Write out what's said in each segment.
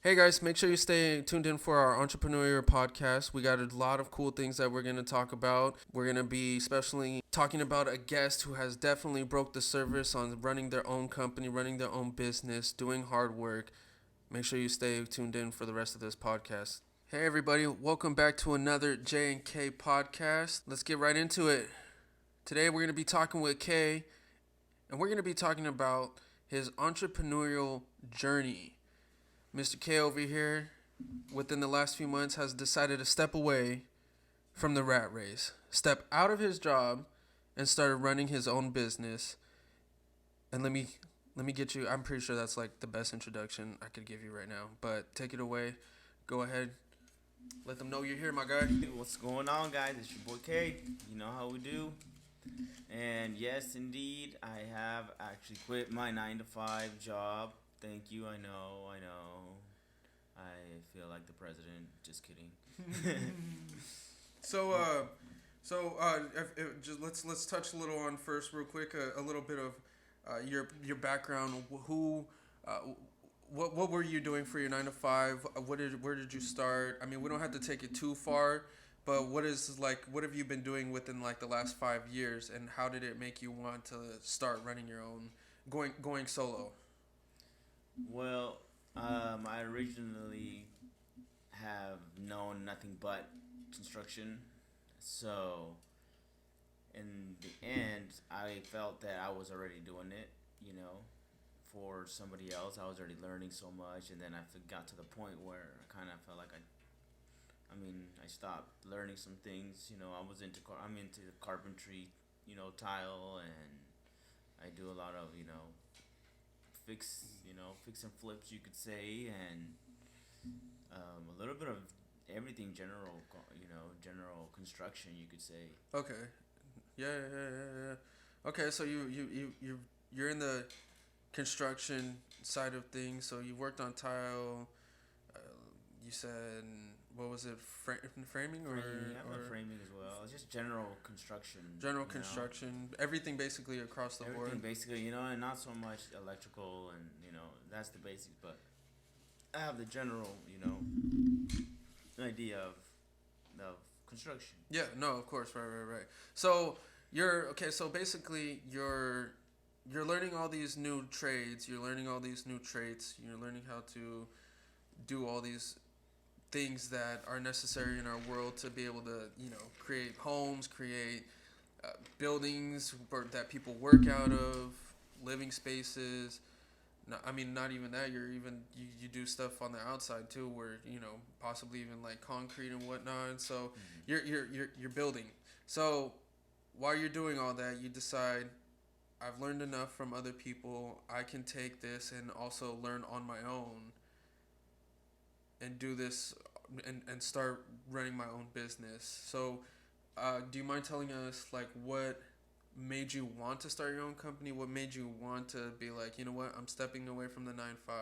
Hey guys, make sure you stay tuned in for our entrepreneurial podcast. We got a lot of cool things that we're going to talk about. We're going to be especially talking about a guest who has definitely broke the service on running their own company, running their own business, doing hard work. Make sure you stay tuned in for the rest of this podcast. Hey everybody, welcome back to another J&K podcast. Let's get right into it. Today we're going to be talking with Kay, and we're going to be talking about his entrepreneurial journey. Mr. K over here, within the last few months, has decided to step away from the rat race, step out of his job, and started running his own business. And let me get you. I'm pretty sure that's like the best introduction I could give you right now. But take it away. Go ahead. Let them know you're here, my guy. What's going on, guys? It's your boy K. You know how we do. And yes, indeed, I have actually quit my 9 to 5 job. Thank you. I know. I feel like the president. Just kidding. So, just let's touch a little on first, real quick, a little bit of your background. Who, uh, what were you doing for your 9 to 5? Where did you start? I mean, we don't have to take it too far, but what have you been doing within like the last 5 years, and how did it make you want to start running your own, going solo? Well, I originally have known nothing but construction. So, in the end, I felt that I was already doing it, you know, for somebody else. I was already learning so much, and then got to the point where I kind of felt like I stopped learning some things. I'm into carpentry, tile, and I do a lot of, fix and flips, you could say, and a little bit of everything, general construction, you could say. Okay. Yeah. Okay, so you're in the construction side of things. So you worked on tile. Uh, you said, what was it, framing Framing, yeah, or framing as well. It's just general construction, general you know. construction? Everything basically across the board. Everything basically, and not so much electrical, and that's the basics. But I have the general, idea of construction. Yeah. No. Of course. Right. So you're okay. So basically, you're learning all these new trades. You're learning all these new traits. You're learning how to do all these things that are necessary in our world to be able to, create homes, create buildings that people work out of, living spaces. No, I mean, not even that. You do stuff on the outside too, where possibly even like concrete and whatnot. So Mm-hmm. you're building. So while you're doing all that, you decide, I've learned enough from other people. I can take this and also learn on my own and do this and start running my own business. So, do you mind telling us like what made you want to start your own company? What made you want to be like, you know what, I'm stepping away from the 9 to 5?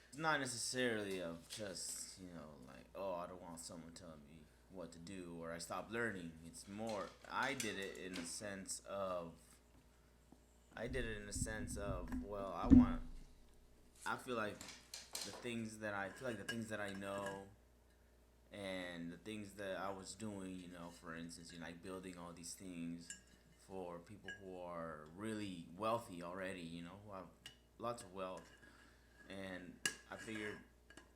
It's not necessarily of just like, oh, I don't want someone telling me what to do, or I stopped learning. It's more, I did it in a sense of, well, I feel like the things that I know, and the things that I was doing, for instance, like building all these things for people who are really wealthy already, who have lots of wealth. And I figured,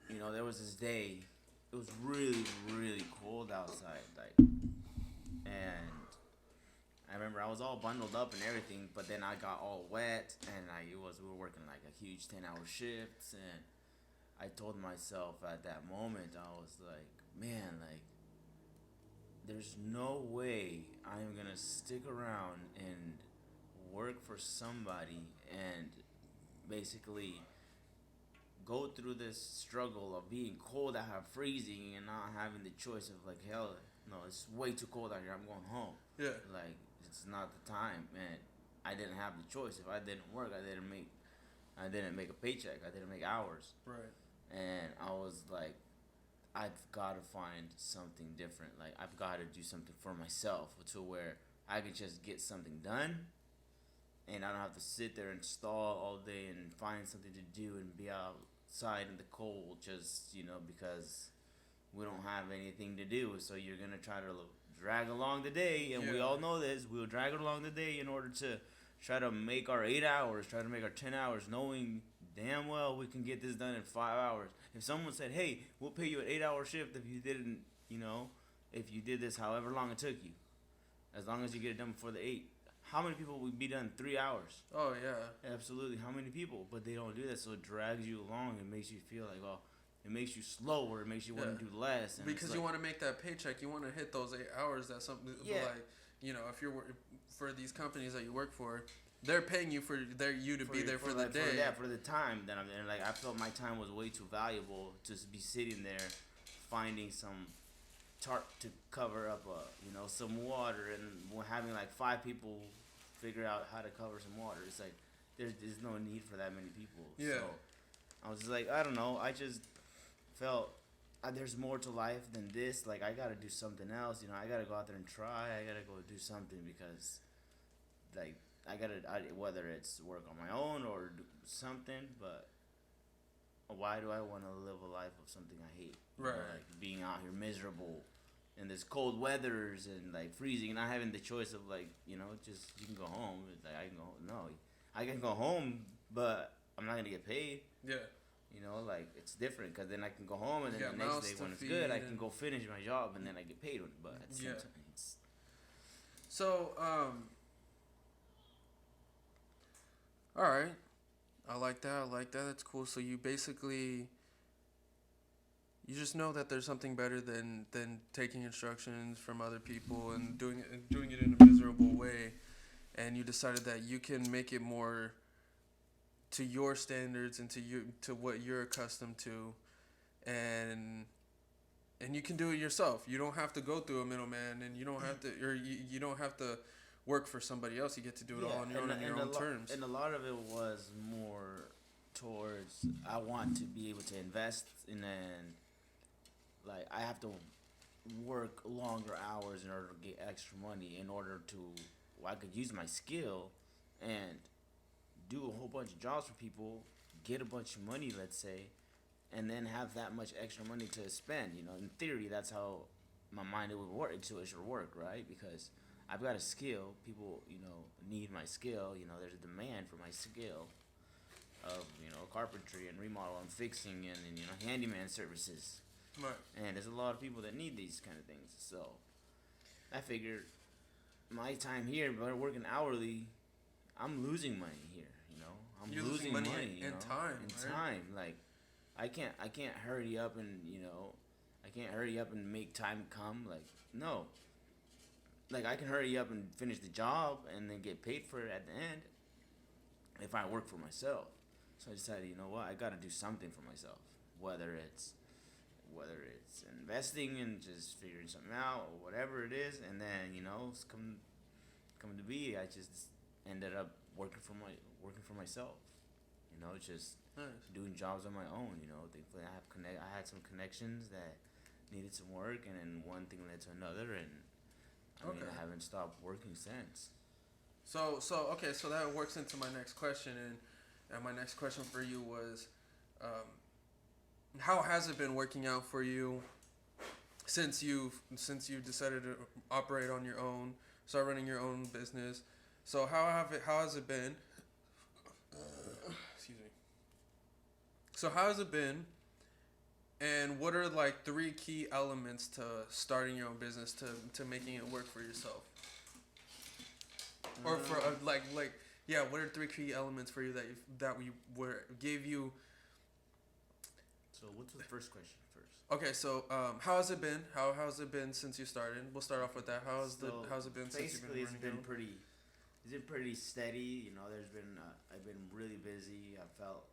there was this day, it was really, really cold outside, like, and I remember I was all bundled up and everything, but then I got all wet, and we were working like a huge 10-hour shifts, and I told myself at that moment, I was like, man, like, there's no way I am gonna stick around and work for somebody and basically go through this struggle of being cold out here, freezing, and not having the choice of like, hell, no, it's way too cold out here. I'm going home. Yeah. Like, it's not the time, man. I didn't have the choice. If I didn't work, I didn't make a paycheck. I didn't make hours, Right. and I was like, I've got to find something different. Like, I've got to do something for myself to where I could just get something done, and I don't have to sit there and stall all day and find something to do and be out outside in the cold, just because we don't have anything to do. So you're gonna try to drag along the day, and we Yeah. all know this. We'll drag along the day in order to try to make our 8 hours, try to make our 10 hours, knowing damn well we can get this done in 5 hours. If someone said, "Hey, we'll pay you an 8 hour shift if you didn't, if you did this however long it took you, as long as you get it done before the 8," how many people would be done in 3 hours? Oh yeah. Absolutely, how many people? But they don't do that, so it drags you along. It makes you feel like, oh, it makes you slower. It makes you want to do less. And Because you want to make that paycheck, you want to hit those 8 hours. That's something. Yeah. Like, if you're for these companies that you work for, they're paying you for you to be there for the day. For the time that I'm there. Like, I felt my time was way too valuable to be sitting there finding some tarp to cover up some water, and having like 5 people figure out how to cover some water. It's like there's no need for that many people. Yeah. So I was just like, I don't know. I just felt there's more to life than this. Like, I gotta do something else. I gotta go out there and try. I gotta go do something because, like, whether it's work on my own or do something. But why do I want to live a life of something I hate? Right. Like being out here miserable in this cold weathers and like freezing, and not having the choice of like just you can go home. It's like I can go home, but I'm not gonna get paid. Yeah. Like it's different because then I can go home and then Yeah, the next day when it's feed good, I can go finish my job and then I get paid. But at the same time, it's So all right, I like that. That's cool. So you basically. You just know that there's something better than taking instructions from other people and doing it in a miserable way, and you decided that you can make it more to your standards and to what you're accustomed to, and you can do it yourself. You don't have to go through a middleman, and you don't have to you don't have to work for somebody else. You get to do it all on your own terms. And a lot of it was more towards I want to be able to invest in and. Like, I have to work longer hours in order to get extra money in order to, I could use my skill and do a whole bunch of jobs for people, get a bunch of money, let's say, and then have that much extra money to spend. In theory, that's how my mind would work. So it should work, right? Because I've got a skill. People, need my skill. There's a demand for my skill of, carpentry and remodel and fixing and handyman services. Right. And there's a lot of people that need these kind of things. So I figured my time here, but working hourly, I'm losing money here. You're losing money and time. And time, like I can't hurry up and I can't hurry up and make time come. Like no. Like I can hurry up and finish the job and then get paid for it at the end if I work for myself. So I decided, I got to do something for myself, whether it's investing and just figuring something out or whatever it is, and then it's come to be. I just ended up working for myself. Just Nice. doing jobs on my own. Thankfully I had some connections that needed some work, and then one thing led to another, and I haven't stopped working since. So that works into my next question, and my next question for you was. How has it been working out for you since you've decided to operate on your own, start running your own business? So how has it been? Excuse me. So how has it been? And what are like 3 key elements to starting your own business to making it work for yourself? Or for what are 3 key elements for you that we gave you? So what's the first question first? Okay, so how has it been? How has it been since you started? We'll start off with that. How's it been since you've been running? It's been pretty steady. There's been I've been really busy. I felt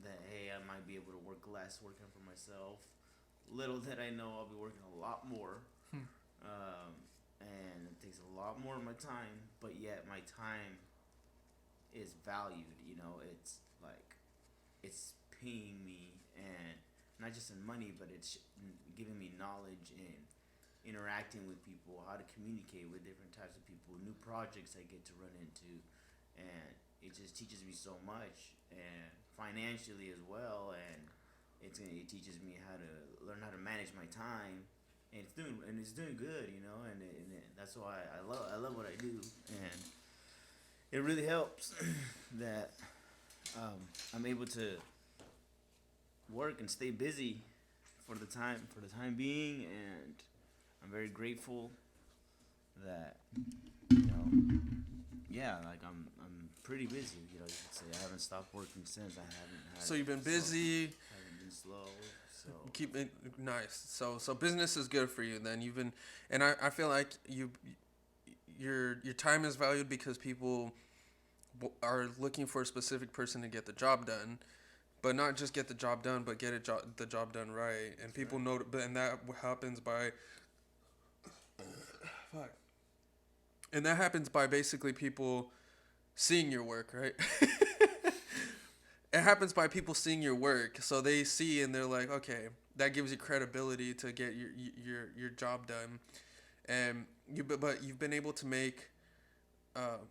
that hey, I might be able to work less working for myself. Little did I know I'll be working a lot more, and it takes a lot more of my time. But yet my time is valued. It's like it's paying me. And not just in money, but it's giving me knowledge in interacting with people, how to communicate with different types of people, new projects I get to run into, and it just teaches me so much. And financially as well, and it teaches me how to learn how to manage my time, and it's doing good, you know, and that's why I love what I do, and it really helps that I'm able to work and stay busy for the time being, and I'm very grateful that, you know, yeah, like I'm pretty busy. You know, you could say I haven't stopped working since. I haven't had. So you've been busy. Haven't been slow. So Keep it nice. So business is good for you. Then you've been, and I feel like your time is valued because people are looking for a specific person to get the job done, but not just get the job done, but get the job done right. And people know, and that happens by. Fuck. And that happens by basically people seeing your work, right? It happens by people seeing your work, so they see and they're like, okay, that gives you credibility to get your job done, and but you've been able to make,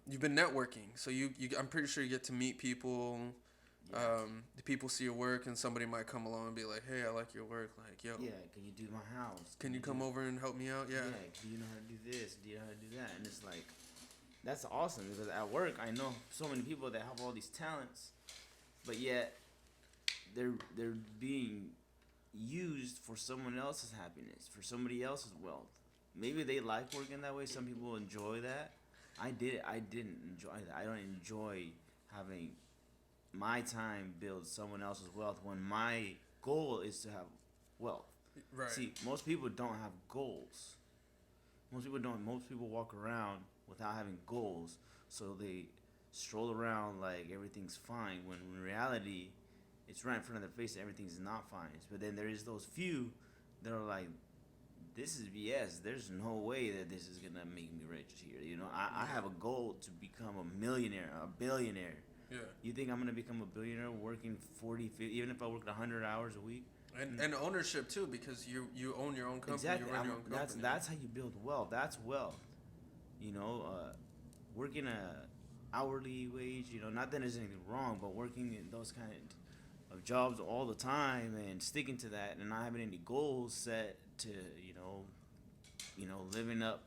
you've been networking, so you I'm pretty sure you get to meet people. yeah, The people see your work, and somebody might come along and be like, hey, I like your work, like, yo, yeah. Can you do my house? can you come over and help me out? Yeah. Do you know how to do this? Do you know how to do that? And it's like, that's awesome because at work I know so many people that have all these talents, but yet they're being used for someone else's happiness, for somebody else's wealth. Maybe they like working that way. Some people enjoy that. I didn't enjoy that. I don't enjoy having my time build someone else's wealth when my goal is to have wealth. Right. See, most people don't have goals. Most people don't. Most people walk around without having goals, so they stroll around like everything's fine. When in reality, it's right in front of their face that everything's not fine. But then there is those few that are like, "This is BS. There's no way that this is gonna make me rich here." You know, I have a goal to become a millionaire, a billionaire. Yeah. You think I'm gonna become a billionaire working 40, 50, even if I worked 100 hours a week? And ownership too, because you own your own company. Exactly. You run your own company. That's how you build wealth. That's wealth. You know, working a hourly wage. You know, not that there's anything wrong, but working in those kind of jobs all the time and sticking to that and not having any goals set to living up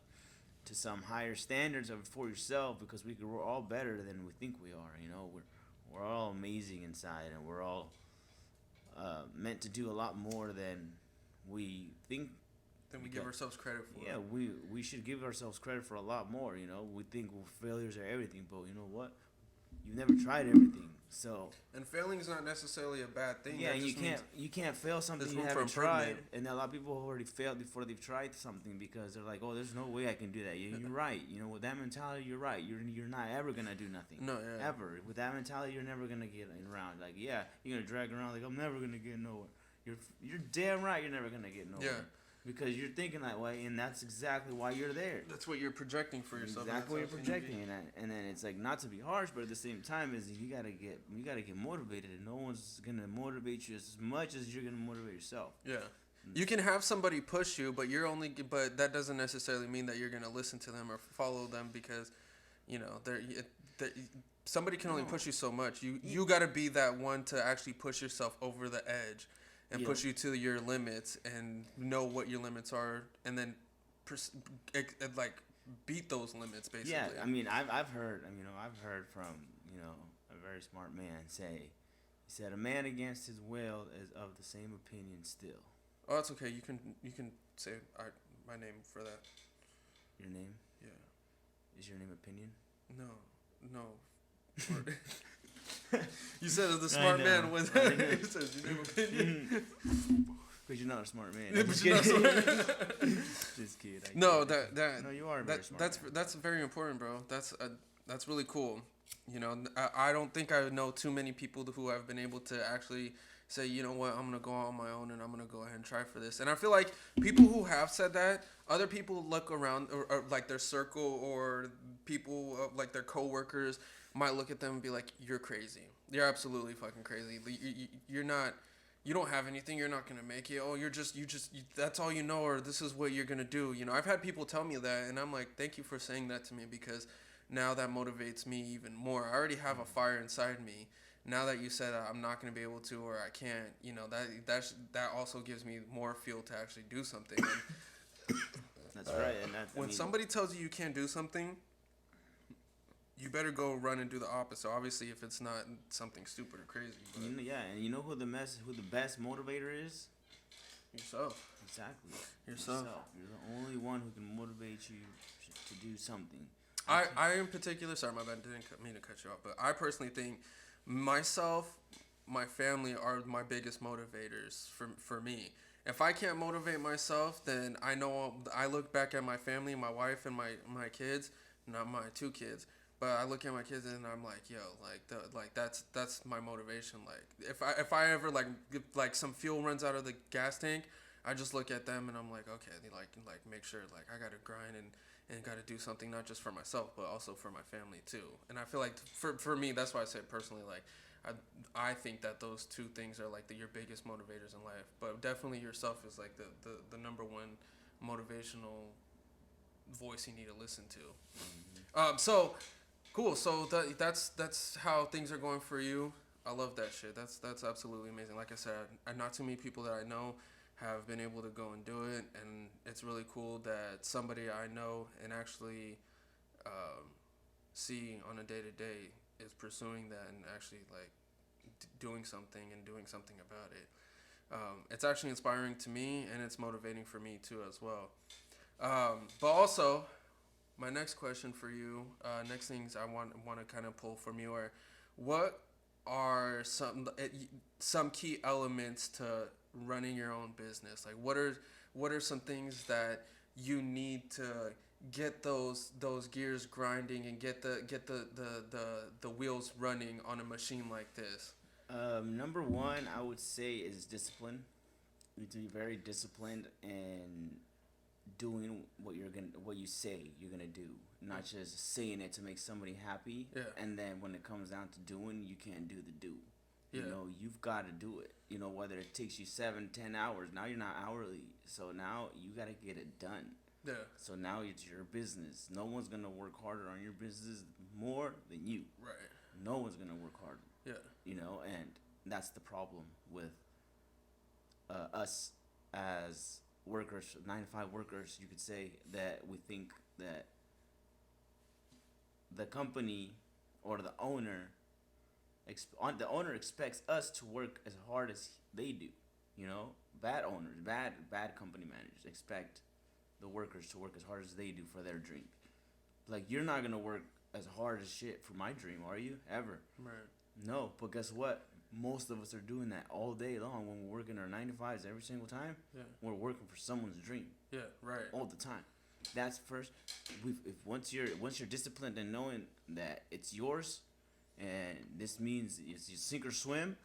to some higher standards of for yourself, because we're all better than we think we are. You know, we're all amazing inside, and we're all meant to do a lot more than we think. Then we give ourselves credit for. Yeah, we should give ourselves credit for a lot more. You know, we think failures are everything, but you know what? You've never tried everything, so. And failing is not necessarily a bad thing. Yeah, that and you can't fail something you haven't tried. And a lot of people have already failed before they've tried something because they're like, oh, there's no way I can do that. You're right. You know, with that mentality, you're right. You're not ever gonna do nothing. No, yeah. Ever. With that mentality, you're never gonna get around. Like, yeah, you're gonna drag around like I'm never gonna get nowhere. You're damn right. You're never gonna get nowhere. Yeah. Because you're thinking that way, and that's exactly why you're there. That's what you're projecting for yourself. Exactly what you're projecting, and then it's like, not to be harsh, but at the same time, is you gotta get motivated, and no one's gonna motivate you as much as you're gonna motivate yourself. Yeah, you can have somebody push you, but but that doesn't necessarily mean that you're gonna listen to them or follow them, because, you know, somebody can only push you so much. You gotta be that one to actually push yourself over the edge. And push you to your limits and know what your limits are, and then like beat those limits, basically. Yeah, I mean, I've heard from, you know, a very smart man he said, a man against his will is of the same opinion still. Oh, that's okay. You can say my name for that. Your name? Yeah. Is your name Opinion? No. You said as the smart man was. He says your name Opinion. Because you're not a smart man. Yeah, but you're not smart. Just kidding. No, you are a very smart man. That's very important, bro. That's really cool. You know, I don't think I know too many people who have been able to actually say, you know what, I'm gonna go on my own and I'm gonna go ahead and try for this. And I feel like people who have said that, other people look around, or like their circle, or people like their coworkers might look at them and be like, you're crazy. You're absolutely fucking crazy. You're not. You don't have anything. You're not gonna make it. Oh, you just. That's all you know, or this is what you're gonna do. You know, I've had people tell me that, and I'm like, thank you for saying that to me, because now that motivates me even more. I already have a fire inside me, now that you said I'm not going to be able to or I can't, you know, that also gives me more fuel to actually do something. And That's right, and that's when somebody tells you can't do something, you better go run and do the opposite. Obviously, if it's not something stupid or crazy. But and you know who the best motivator is? Yourself. Exactly. Yourself. You're the only one who can motivate you to do something. I in particular, sorry, my bad, didn't mean to cut you off, but I personally think myself, my family are my biggest motivators for me. If I can't motivate myself, then I know I look back at my family, my wife and my kids, not my two kids, but I look at my kids and I'm like, yo, that's my motivation. Like if I ever like some fuel runs out of the gas tank, I just look at them and I'm like, okay, like make sure like I gotta grind and got to do something not just for myself but also for my family too. And I feel like for me, that's why I say personally, like I think that those two things are like your biggest motivators in life. But definitely yourself is like the number one motivational voice you need to listen to. So cool. So that's how things are going for you. I love that shit. That's absolutely amazing. Like I said, not too many people that I know have been able to go and do it, and it's really cool that somebody I know and actually see on a day to day is pursuing that and actually like doing something and doing something about it. It's actually inspiring to me, and it's motivating for me too as well. But also, my next question for you, next things I want to kind of pull from you are, what are some key elements to running your own business? Like what are some things that you need to get those gears grinding and get the wheels running on a machine like this? Number one, I would say is discipline. You need to be very disciplined and doing what you say you're gonna do, not just saying it to make somebody happy. Yeah. And then when it comes down to doing, you can't do the do. Yeah. You know, you've got to do it. You know, whether it takes you 7-10 hours. Now you're not hourly, so now you got to get it done. Yeah. So now it's your business. No one's gonna work harder on your business more than you. Right. No one's gonna work harder. Yeah. You know, and that's the problem with us as workers, 9 to 5 workers. You could say that we think that the company or the owner expects us to work as hard as they do. You know, bad owners, bad company managers expect the workers to work as hard as they do for their dream. Like, you're not gonna work as hard as shit for my dream, are you? Ever? Right. No, but guess what? Most of us are doing that all day long when we're working our 9 to 5s every single time. Yeah. We're working for someone's dream. Yeah. Right. All the time. That's first. If once you're disciplined and knowing that it's yours, and this means it's you sink or swim.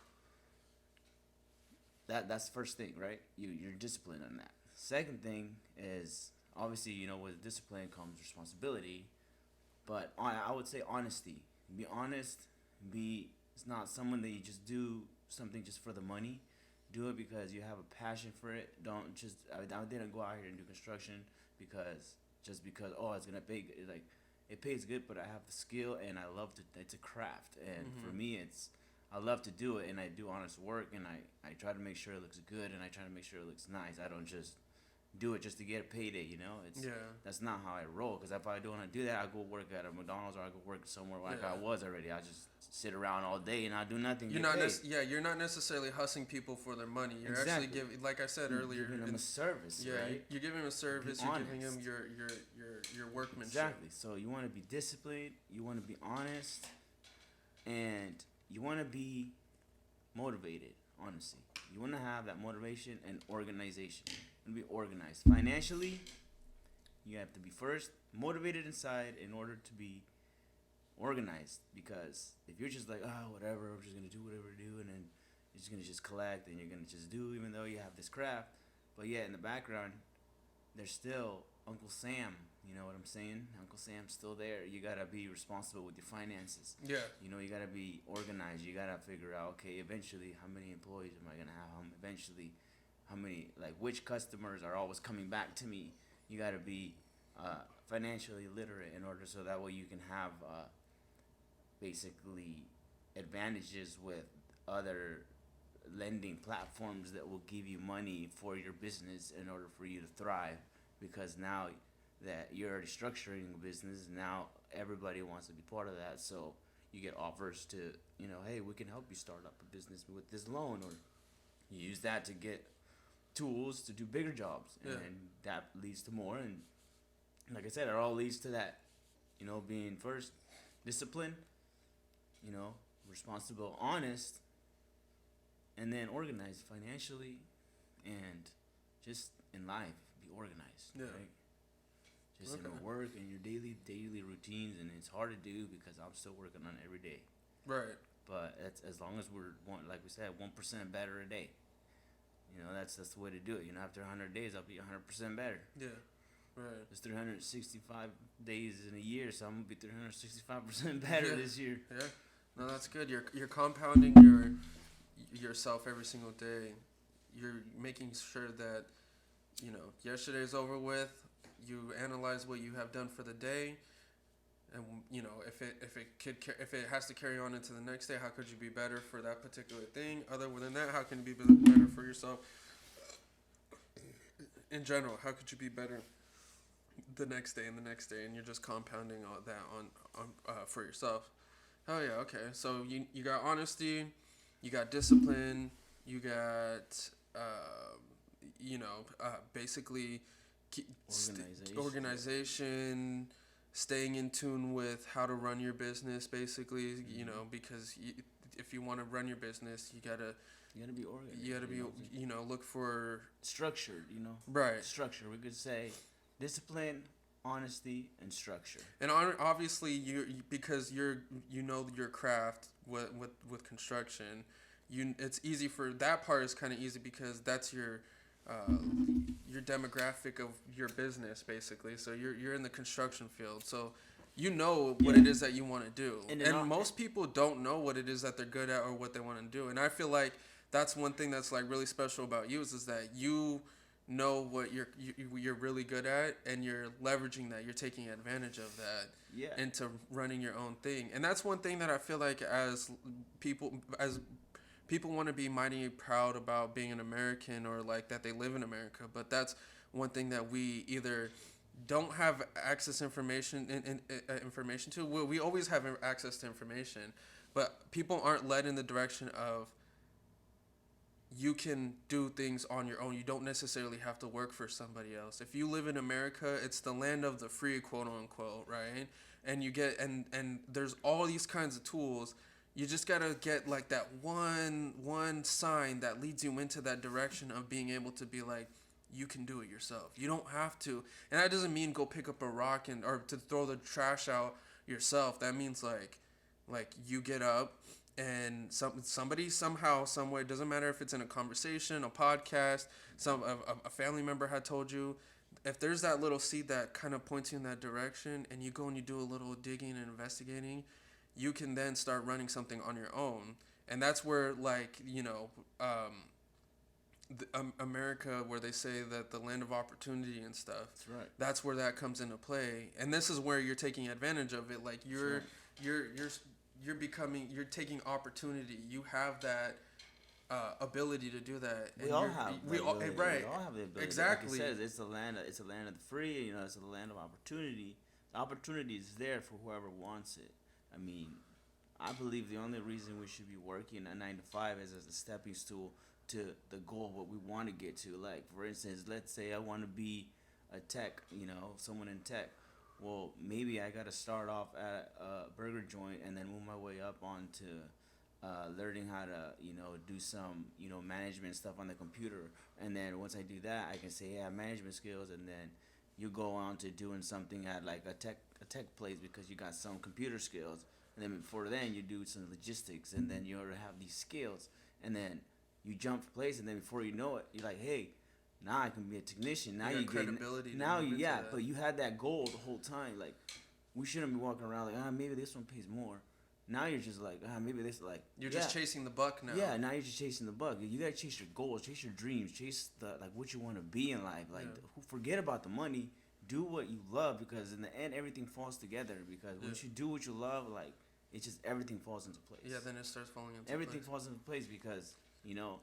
That's the first thing, right? You're disciplined on that. Second thing is, obviously, you know, with discipline comes responsibility, but I would say honesty. Be honest. It's not someone that you just do something just for the money. Do it because you have a passion for it. Don't just I didn't go out here and do construction because it's gonna pay good. Like, it pays good, but I have the skill and I love to. It's a craft, and for me, I love to do it, and I do honest work, and I try to make sure it looks good, and I try to make sure it looks nice. I don't just do it just to get a payday, you know. That's not how I roll. Because if I don't want to do that, I go work at a McDonald's or I go work somewhere like I was already. I just sit around all day and I do nothing. You're not necessarily hustling people for their money. You're actually giving, like I said earlier, giving them a service. Yeah, right? You're giving them a service. You're giving them your workmanship. Exactly. So you want to be disciplined. You want to be honest, and you want to be motivated. Honestly, you want to have that motivation and organization. And be organized financially. You have to be first motivated inside in order to be organized. Because if you're just like, whatever, we're just gonna do whatever we do, and then you're just gonna collect, and you're gonna just do, even though you have this craft, but yeah, in the background, there's still Uncle Sam. You know what I'm saying? Uncle Sam's still there. You gotta be responsible with your finances. Yeah. You know, you gotta be organized. You gotta figure out, okay, eventually, how many employees am I gonna have? Eventually, how many, like, which customers are always coming back to me? You gotta be financially literate in order so that way you can have basically advantages with other lending platforms that will give you money for your business in order for you to thrive, because now that you're already structuring a business, now everybody wants to be part of that. So you get offers to, hey, we can help you start up a business with this loan, or you use that to get tools to do bigger jobs, Yeah. and that leads to more. And like I said, it all leads to that, being first disciplined, responsible, honest, and then organized financially, and just in life, be organized. Yeah. Right? Just in Okay. your work and your daily routines, and it's hard to do because I'm still working on it every day. Right. But it's, as long as we're like we said, 1% better a day. That's the way to do it. After 100 days, I'll be 100% better. Yeah. Right. There's 365 days in a year, so I'm gonna be 365% better Yeah. this year. Yeah. No, that's good. You're compounding yourself every single day. You're making sure that yesterday's over with. You analyze what you have done for the day, and if it has to carry on into the next day, how could you be better for that particular thing? Other than that, how can you be better for yourself in general? How could you be better the next day and the next day? And you're just compounding all that on for yourself. Oh yeah, okay. So you got honesty, you got discipline, you got basically organization, staying in tune with how to run your business, basically. Because if you want to run your business, you gotta be organized. You gotta be look for structured. Right. Structure. We could say discipline, honesty, and structure. And obviously, because you're your craft with construction, it's easy for that part is kind of easy because that's your demographic of your business, basically. So you're in the construction field, so what it is that you want to do. And most people don't know what it is that they're good at or what they want to do. And I feel like that's one thing that's like really special about you is that you know what you're really good at, and you're leveraging that. You're taking advantage of that into running your own thing. And that's one thing that I feel like as people want to be mighty proud about being an American, or like that they live in America. But that's one thing that we either don't have access information to. Well, we always have access to information, but people aren't led in the direction of you can do things on your own. You don't necessarily have to work for somebody else. If you live in America, it's the land of the free, quote unquote, right? And you get and there's all these kinds of tools. You just gotta get like that one sign that leads you into that direction of being able to be like, you can do it yourself. You don't have to, and that doesn't mean go pick up a rock or to throw the trash out yourself. That means like you get up and somebody somehow, somewhere, doesn't matter if it's in a conversation, a podcast, a family member had told you. If there's that little seed that kind of points you in that direction, and you go and you do a little digging and investigating, you can then start running something on your own. And that's where America, where they say that the land of opportunity and stuff. That's right. That's where that comes into play, and this is where you're taking advantage of it. Like you're taking opportunity. You have that ability to do that. We all have. We all have the ability. Exactly. Like it says, it's the land of the free. It's the land of opportunity. The opportunity is there for whoever wants it. I mean, I believe the only reason we should be working a 9 to 5 is as a stepping stool to the goal, what we want to get to. Like, for instance, let's say I want to be a tech, someone in tech. Well, maybe I got to start off at a burger joint and then move my way up onto learning how to, do some, management stuff on the computer. And then once I do that, I can say, yeah, management skills. And then you go on to doing something at like a tech place because you got some computer skills. And then before then, you do some logistics. And then you already have these skills. And then you jump place, and then before you know it, you're like, hey, now I can be a technician. Now you get credibility. But you had that goal the whole time. Like, we shouldn't be walking around like, maybe this one pays more. Now you're just like, maybe this, like, you're just chasing the buck now. Yeah, now you're just chasing the buck. You gotta chase your goals, chase your dreams, chase what you want to be in life. Like, forget about the money. Do what you love, because in the end, everything falls together. Because once you do what you love, like, it's just everything falls into place. Yeah, then it starts falling into Everything place. falls into place because, you know,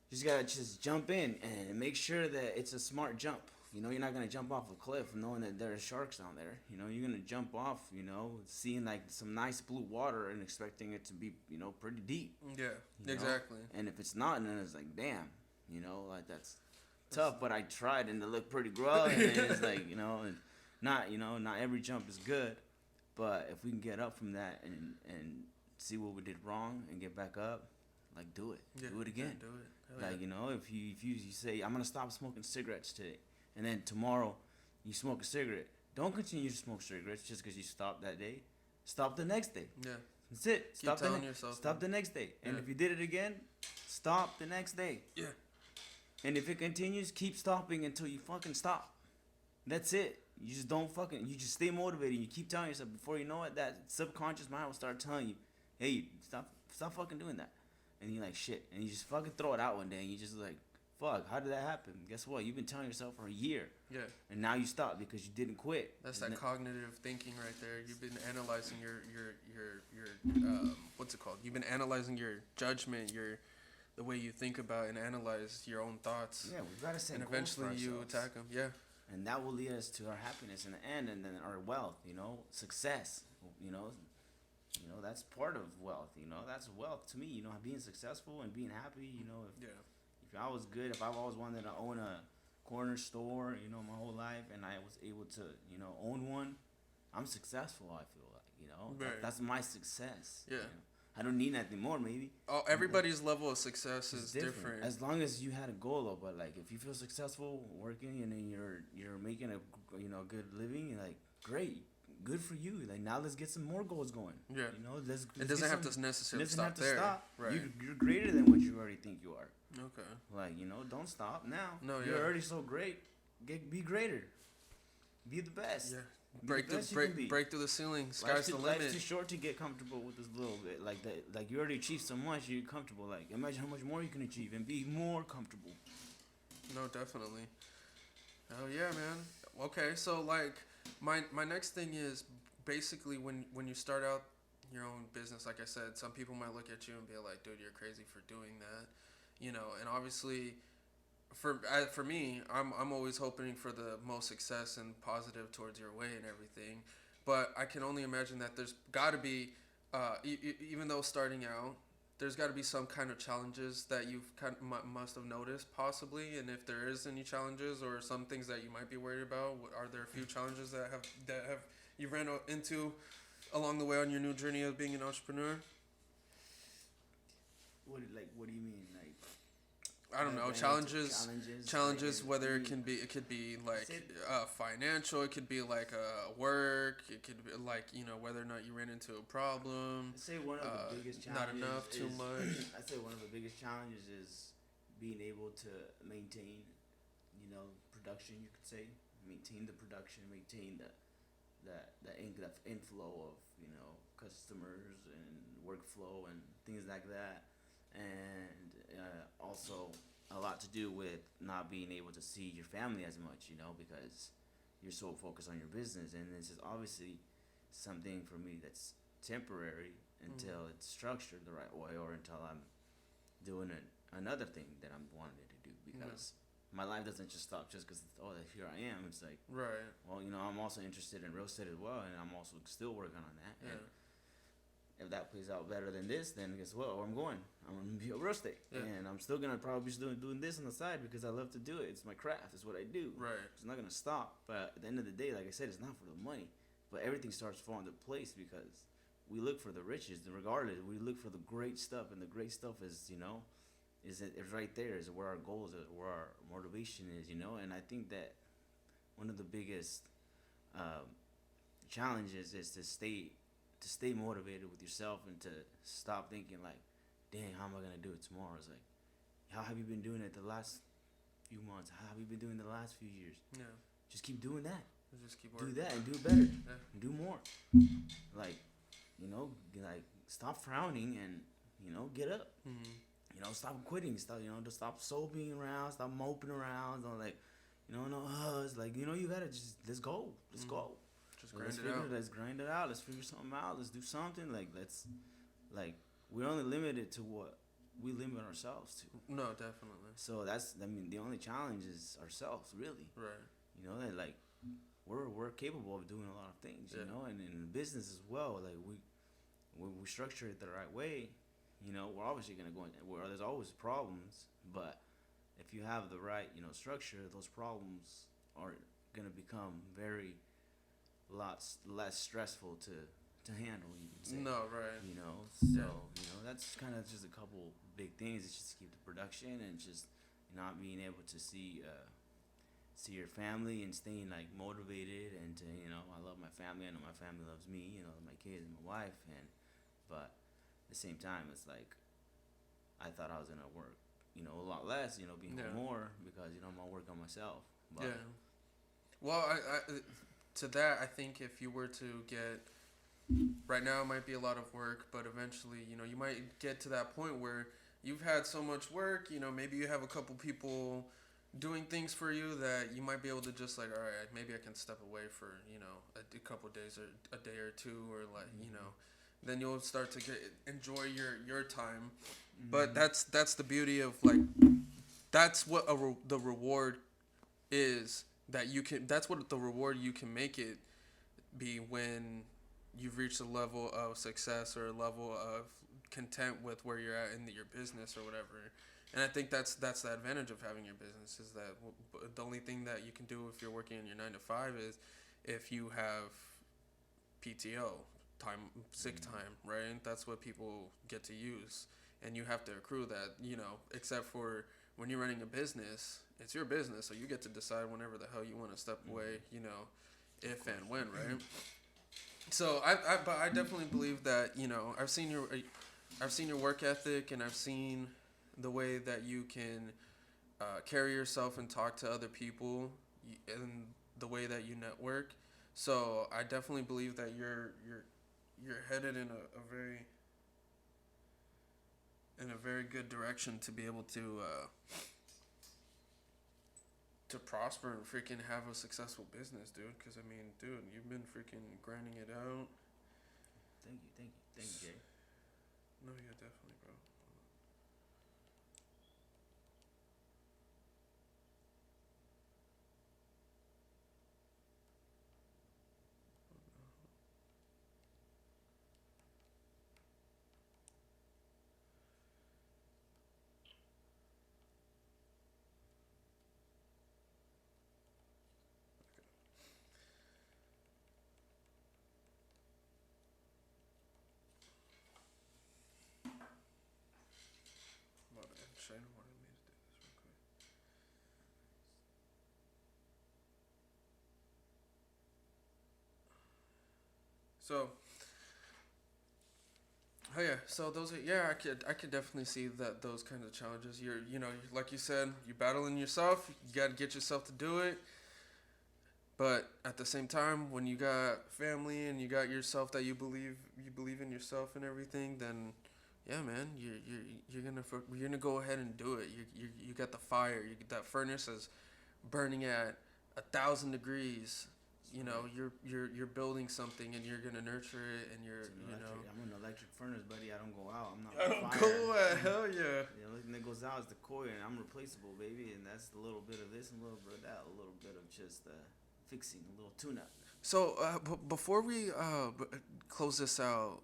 you just gotta just jump in and make sure that it's a smart jump. You know, you're not gonna jump off a cliff knowing that there are sharks down there. You know, you're gonna jump off, you know, seeing like some nice blue water and expecting it to be, you know, pretty deep. Yeah, You know? Exactly. And if it's not, then it's like, damn, you know, like that's tough. But I tried and it looked pretty rough. And it's like, you know, and not every jump is good. But if we can get up from that and see what we did wrong and get back up, like do it, do it again. Yeah, do it. Hell Like, you know, if you say I'm gonna stop smoking cigarettes today, and then tomorrow you smoke a cigarette, don't continue to smoke cigarettes just because you stopped that day. Stop the next day. Yeah. That's it. Keep telling yourself. Stop the next day. And Yeah. if you did it again, stop the next day. Yeah. And if it continues, keep stopping until you fucking stop. That's it. You just don't fucking. You just stay motivated. You keep telling yourself. Before you know it, that subconscious mind will start telling you, "Hey, stop fucking doing that." And you're like, "Shit." And you just fucking throw it out one day, and you just like, "Fuck, how did that happen?" Guess what? You've been telling yourself for a year. Yeah. And now you stop because you didn't quit. That's And that cognitive thinking right there. You've been analyzing your what's it called? You've been analyzing your judgment, the way you think about and analyze your own thoughts. Yeah, we've got to set And goals eventually for you ourselves. attack them. Yeah. And that will lead us to our happiness in the end, and then our wealth. You know, success. You know, that's part of wealth. You know, that's wealth to me. You know, being successful and being happy. You know, if I was good, if I've always wanted to own a corner store, you know, my whole life, and I was able to, you know, own one, I'm successful. I feel like, you know, Right. that's my success. Yeah. You know? I don't need nothing more, maybe. Oh, everybody's level of success is It's different. As long as you had a goal, though. But like, if you feel successful working and then you're making a good living, like great, good for you. Like now, let's get some more goals going. Yeah. You know, let's It doesn't have to necessarily doesn't stop have to there. stop. Right. You're greater than what you already think you are. Okay. Like, you know, don't stop now. No, You're yeah. already so great. Be greater. Be the best. Yeah. Be Break the best you the can be. break through the ceiling. Sky's the Life's limit. too short to get comfortable with this little bit. Like that. Like you already achieved so much. You're comfortable. Like imagine how much more you can achieve and be more comfortable. No, definitely. Oh yeah, man. Okay, so like my next thing is basically when you start out your own business, like I said, some people might look at you and be like, "Dude, you're crazy for doing that," you know. And obviously, for me, I'm always hoping for the most success and positive towards your way and everything. But I can only imagine that there's got to be, even though starting out, there's got to be some kind of challenges that you've must have noticed possibly, and if there is any challenges or some things that you might be worried about, are there a few challenges that have you ran into along the way on your new journey of being an entrepreneur? What do you mean? Like I don't know, challenges, like, whether it could be like financial, it could be like work, it could be like, you know, whether or not you ran into a problem. I'd say one of the biggest challenges. Not enough, too much. I'd say one of the biggest challenges is being able to maintain, you know, production. You could say maintain the production, maintain the inflow of, you know, customers and workflow and things like that, and also a lot to do with not being able to see your family as much, you know, because you're so focused on your business. And this is obviously something for me that's temporary until it's structured the right way, or until I'm doing another thing that I'm wanting to do, because my life doesn't just stop just because, here I am. It's like, Right. well, you know, I'm also interested in real estate as well, and I'm also still working on that. Yeah. And if that plays out better than this, then guess what? Where I'm going, I'm gonna be a real estate, and I'm still gonna probably be doing this on the side because I love to do it. It's my craft. It's what I do. Right. It's not gonna stop. But at the end of the day, like I said, it's not for the money, but everything starts falling into place because we look for the riches. Regardless, we look for the great stuff, and the great stuff is, you know, is right there. Is where our goals are, where our motivation is, you know. And I think that one of the biggest challenges is to stay motivated with yourself and to stop thinking like, dang, how am I gonna do it tomorrow? It's like, how have you been doing it the last few months? How have you been doing it the last few years? Yeah. Just keep doing that. Just keep working. Do that and do it better. And do more. Like, you know, like stop frowning and, you know, get up. You know, stop quitting. Stop, you know, just stop soaping around. Stop moping around. Don't like, you know, it's like, you know, you gotta just let's go. Let's go. Just So grind it out. let's grind it out. Let's figure something out. Let's do something. Like we're only limited to what we limit ourselves to. No, definitely. So the only challenge is ourselves, really. Right. You know, that like we're capable of doing a lot of things, you know, and in business as well. Like when we structure it the right way, you know, we're obviously gonna go in where there's always problems, but if you have the right, you know, structure, those problems are gonna become very less stressful to handle. You can say. No, right. You know, so you know that's kind of just a couple big things. It's just to keep the production and just not being able to see your family and staying like motivated and to, you know, I love my family. I know my family loves me. You know, my kids and my wife, but at the same time, it's like I thought I was gonna work, you know, a lot less. You know, being more because you know I'm gonna work on myself. But, yeah. Well, I to that I think if you were to get right now, it might be a lot of work, but eventually, you know, you might get to that point where you've had so much work, you know, maybe you have a couple people doing things for you that you might be able to just like, all right, maybe I can step away for, you know, a couple days or a day or two, or like, you know, then you'll start to enjoy your time. But that's the beauty of like, that's what the reward is that you can, that's what the reward you can make it be when you've reached a level of success or a level of content with where you're at in your business or whatever. And I think that's the advantage of having your business is that the only thing that you can do if you're working in your 9 to 5 is if you have PTO time, sick time, right? That's what people get to use, and you have to accrue that. You know, except for when you're running a business, it's your business, so you get to decide whenever the hell you want to step away. You know, if and when, right? So but I definitely believe that, you know, I've seen your work ethic, and I've seen the way that you can carry yourself and talk to other people, and the way that you network. So I definitely believe that you're headed in a very good direction to be able to prosper and freaking have a successful business, dude. Because I mean, dude, you've been freaking grinding it out. Thank you, Jay. No, yeah, definitely, bro. Hold on, Shane wanted me to do this real quick. So, oh yeah, so those are, yeah, I could definitely see that those kinds of challenges. You know, like you said, you're battling yourself. You got to get yourself to do it. But at the same time, when you got family and you got yourself that you believe in yourself and everything, then yeah, man, you're gonna go ahead and do it. You got the fire. That furnace is burning at 1,000 degrees. You know, you're building something, and you're gonna nurture it, and I'm an electric furnace, buddy. I don't go out. I'm not I on don't fire. go at hell yeah. The only thing that goes out is the coil, and I'm replaceable, baby. And that's a little bit of this and a little bit of that, a little bit of just fixing, a little tune-up. So before we close this out,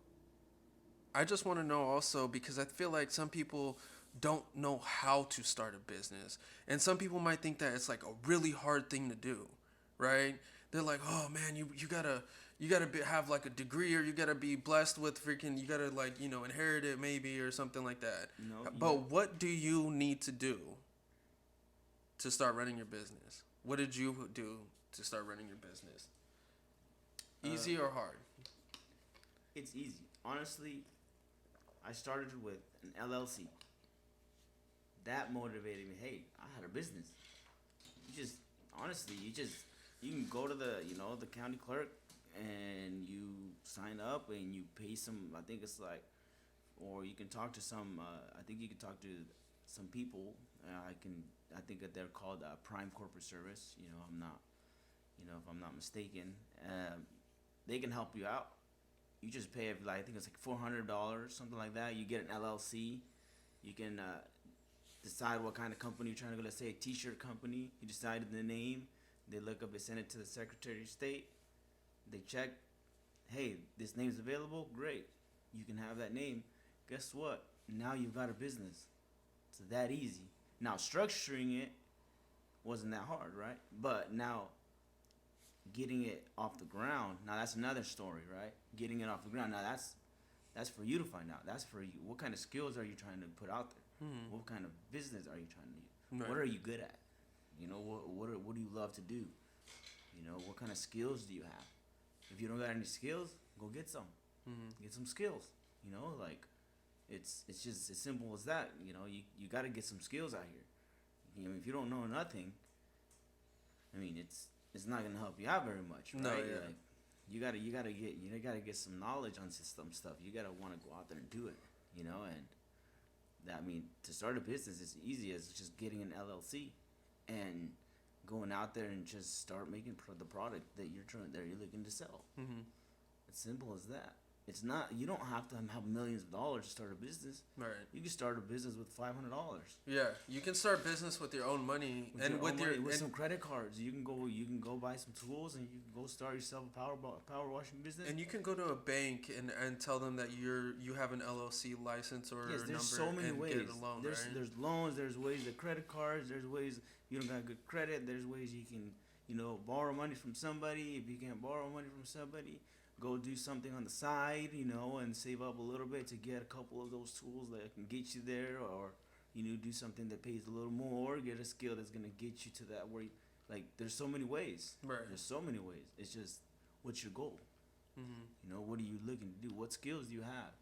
I just want to know also, because I feel like some people don't know how to start a business, and some people might think that it's like a really hard thing to do, right? They're like, oh man, have like a degree, or you gotta be blessed with freaking, you gotta like, you know, inherit it maybe or something like that. No, But what do you need to do to start running your business? What did you do to start running your business? Easy or hard? it's easy. Honestly, I started with an LLC. That motivated me. Hey, I had a business. Honestly, you can go to the county clerk and you sign up and you pay some. I think it's like, or you can talk to some. I think you can talk to some people. I think that they're called Prime Corporate Service. You know, I'm not. You know, if I'm not mistaken. they can help you out. You just pay like I think it's like $400, something like that. You get an LLC. You can decide what kind of company you're trying to go. Let's say a T-shirt company. You decided the name. They look up. They send it to the Secretary of State. They check. Hey, this name's available. Great. You can have that name. Guess what? Now you've got a business. It's that easy. Now structuring it wasn't that hard, right? But now getting it off the ground. Now that's another story, right? Getting it off the ground. Now that's for you to find out. That's for you. What kind of skills are you trying to put out there? What kind of business are you trying to do? Right. What are you good at? You know, what do you love to do? You know, what kind of skills do you have? If you don't got any skills, go get some. Get some skills. You know, like it's just as simple as that. You know, you got to get some skills out here. You know, if you don't know nothing, I mean, it's not gonna help you out very much, right? No, yeah. Like, you gotta get some knowledge on system stuff. You gotta want to go out there and do it, you know. And that, I mean, to start a business is easy as just getting an LLC and going out there and just start making the product that you're looking to sell. It's simple as that. It's not. You don't have to have millions of dollars to start a business. Right. You can start a business with $500. Yeah, you can start business with your own money with some credit cards. You can go buy some tools and you can go start yourself a power washing business. And you can go to a bank and tell them that you have an LLC license or there's number so many and ways. get a loan. There's loans. There's ways to credit cards. There's ways you don't got good credit. There's ways you can borrow money from somebody. If you can't borrow money from somebody, go do something on the side, and save up a little bit to get a couple of those tools that can get you there, or do something that pays a little more, get a skill that's gonna get you to that where, there's so many ways. Right. There's so many ways. It's just, what's your goal? What are you looking to do? What skills do you have?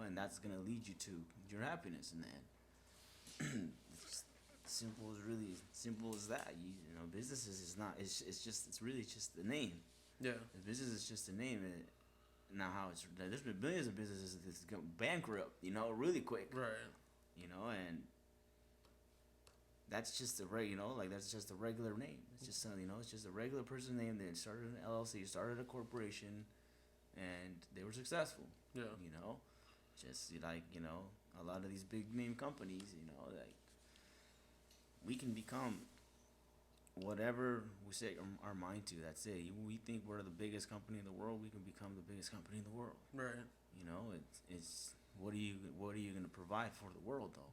And that's gonna lead you to your happiness in the end. Simple as that. Businesses is not. It's really just the name. Yeah. The business is just a name. Now how there's been millions of businesses that's gone bankrupt, really quick. Right. And that's just that's just a regular name. It's just it's just a regular person's name. They started an LLC, started a corporation, and they were successful. Yeah. Just a lot of these big name companies, we can become whatever we set our mind to. That's it. We think we're the biggest company in the world. We can become the biggest company in the world. Right. It's what are you going to provide for the world though?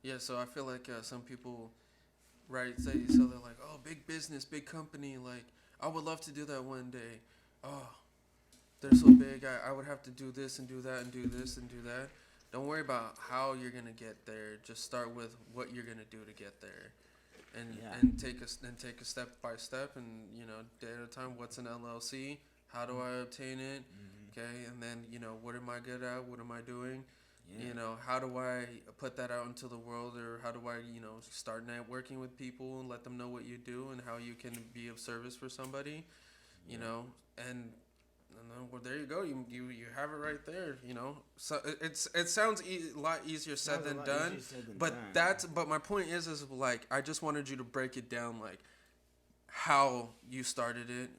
Yeah. So I feel like some people, right? So they're like, oh, big business, big company. Like, I would love to do that one day. Oh, they're so big. I would have to do this and do that and do this and do that. Don't worry about how you're gonna get there. Just start with what you're gonna do to get there. And take a step by step, and day at a time. What's an LLC? How do I obtain it? Okay, and then what am I good at? What am I doing? Yeah. How do I put that out into the world, or how do I start networking with people and let them know what you do and how you can be of service for somebody, and well, there you go. You have it right there. So it sounds a lot easier said than done. But my point is like, I just wanted you to break it down, like how you started it.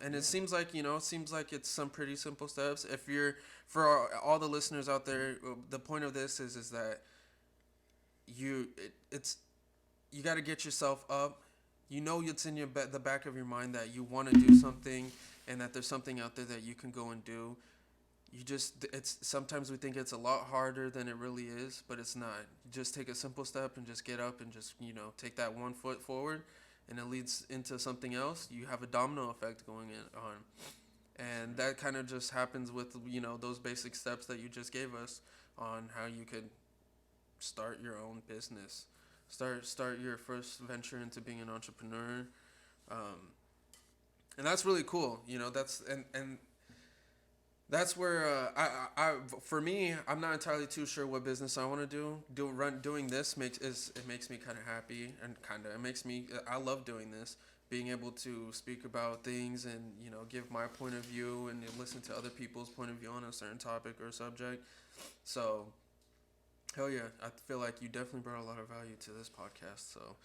And it seems like it's some pretty simple steps. For all the listeners out there, the point of this is that you got to get yourself up. It's in the back of your mind that you want to do something, and that there's something out there that you can go and do. Sometimes we think it's a lot harder than it really is, but it's not. You just take a simple step and just get up and just, take that 1 foot forward, and it leads into something else. You have a domino effect going on. And that kind of just happens with, those basic steps that you just gave us on how you could start your own business. Start your first venture into being an entrepreneur. And that's really cool, that's that's where for me, I'm not entirely too sure what business I want to do. Doing this makes me kind of happy, and I love doing this, being able to speak about things and give my point of view and listen to other people's point of view on a certain topic or subject. So hell yeah, I feel like you definitely brought a lot of value to this podcast. So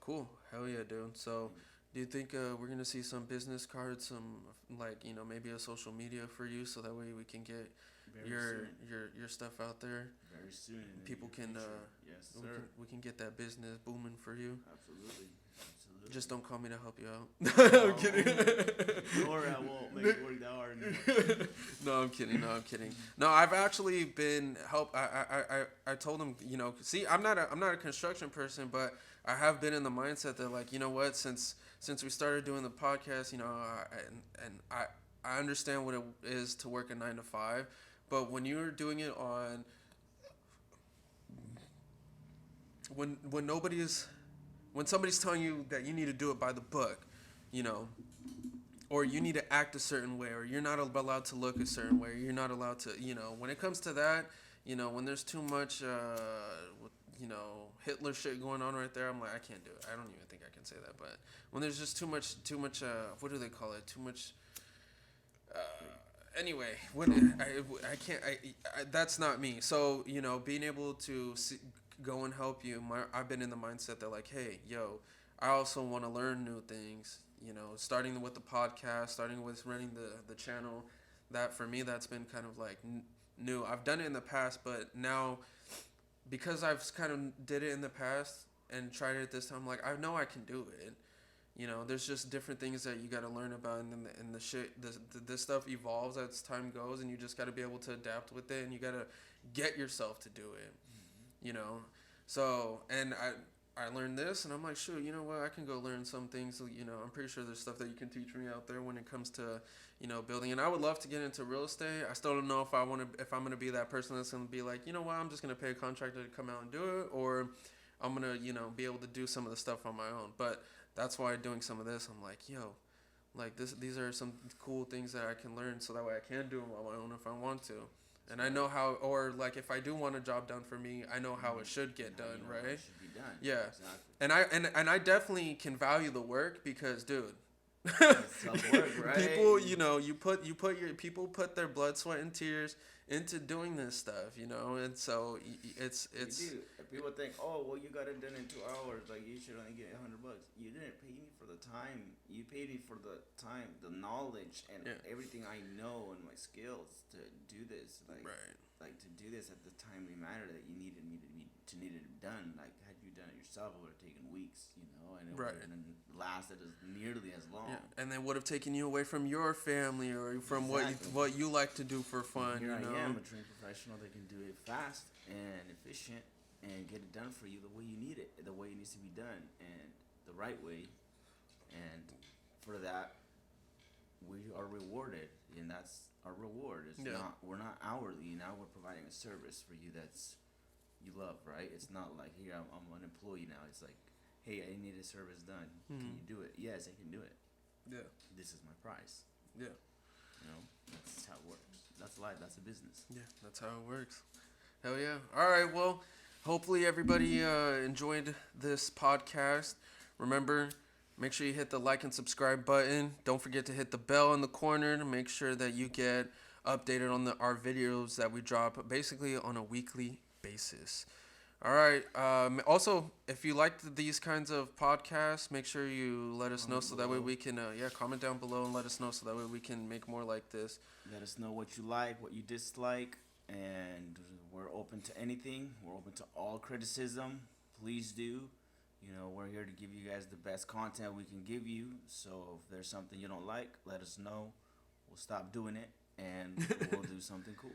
cool, hell yeah, dude. So Do you think we're gonna see some business cards, some like maybe a social media for you, so that way we can get Very your soon. your stuff out there? Very soon. In the People near can future. Yes, sir. we can get that business booming for you. Absolutely. Absolutely. Just don't call me to help you out. No, I'm kidding. don't worry, I won't make it work that hard anymore. No, I'm kidding. No, I'm kidding. No, I've actually been help. I told him, see, I'm not a construction person, but I have been in the mindset that, like, you know what, since we started doing the podcast, I understand what it is to work a 9 to 5, but when you're doing it on when nobody's when somebody's telling you that you need to do it by the book, you know, or you need to act a certain way, or you're not allowed to look a certain way, or you're not allowed to, when it comes to that, when there's too much, Hitler shit going on right there, I'm like, I can't do it. I don't even think I can say that, but when there's just too much, what do they call it? Too much. Anyway, when I can't, that's not me. So being able to go and help you, I've been in the mindset that, like, hey, yo, I also want to learn new things. Starting with the podcast, starting with running the channel, that for me, that's been kind of like new. I've done it in the past, but now, because I've kind of did it in the past and tried it this time, like, I know I can do it. There's just different things that you got to learn about, and then the shit, this stuff evolves as time goes, and you just got to be able to adapt with it, and you got to get yourself to do it. So, and I learned this, and I'm like, shoot, you know what? I can go learn some things. I'm pretty sure there's stuff that you can teach me out there when it comes to, building. And I would love to get into real estate. I still don't know if I'm gonna be that person that's gonna be like, you know what? I'm just gonna pay a contractor to come out and do it, or I'm gonna, be able to do some of the stuff on my own. But that's why doing some of this, I'm like, yo, like these are some cool things that I can learn, so that way I can do them on my own if I want to. And I know how, or like if I do want a job done for me, I know how it should get done, right? It should be done. Yeah. Exactly. And I definitely can value the work, because, dude, It's tough work, right? people, people put their blood, sweat, and tears into doing this stuff, and so it's You do. And people think, oh, well, you got it done in 2 hours. Like, you should only get $100. You didn't pay me for the time. You paid me for the time, the knowledge, and everything I know and my skills to do this. Like to do this at the timely manner that you needed me to need it done. Like, had you done it yourself, it would have taken weeks, and it wouldn't lasted as nearly as long. Yeah. And they would have taken you away from your family, or from what you like to do for fun. Here I am, a trained professional that can do it fast and efficient and get it done for you the way you need it, the way it needs to be done, and the right way. And for that, we are rewarded, and that's our reward. We're not hourly. Now we're providing a service for you that's you love, right? It's not like, here, I'm an employee now. It's like, hey, I need a service done. Can you do it? Yes, I can do it. Yeah. This is my price. Yeah. That's how it works. That's life. That's a business. Yeah, that's how it works. Hell yeah. All right, well, hopefully everybody enjoyed this podcast. Remember, make sure you hit the like and subscribe button. Don't forget to hit the bell in the corner to make sure that you get updated on our videos that we drop basically on a weekly basis. All right. Also, if you liked these kinds of podcasts, make sure you let us know, so that way we can comment down below and let us know, so that way we can make more like this. Let us know what you like, what you dislike, and we're open to anything. We're open to all criticism. Please do. We're here to give you guys the best content we can give you. So if there's something you don't like, let us know. We'll stop doing it, and we'll do something cool.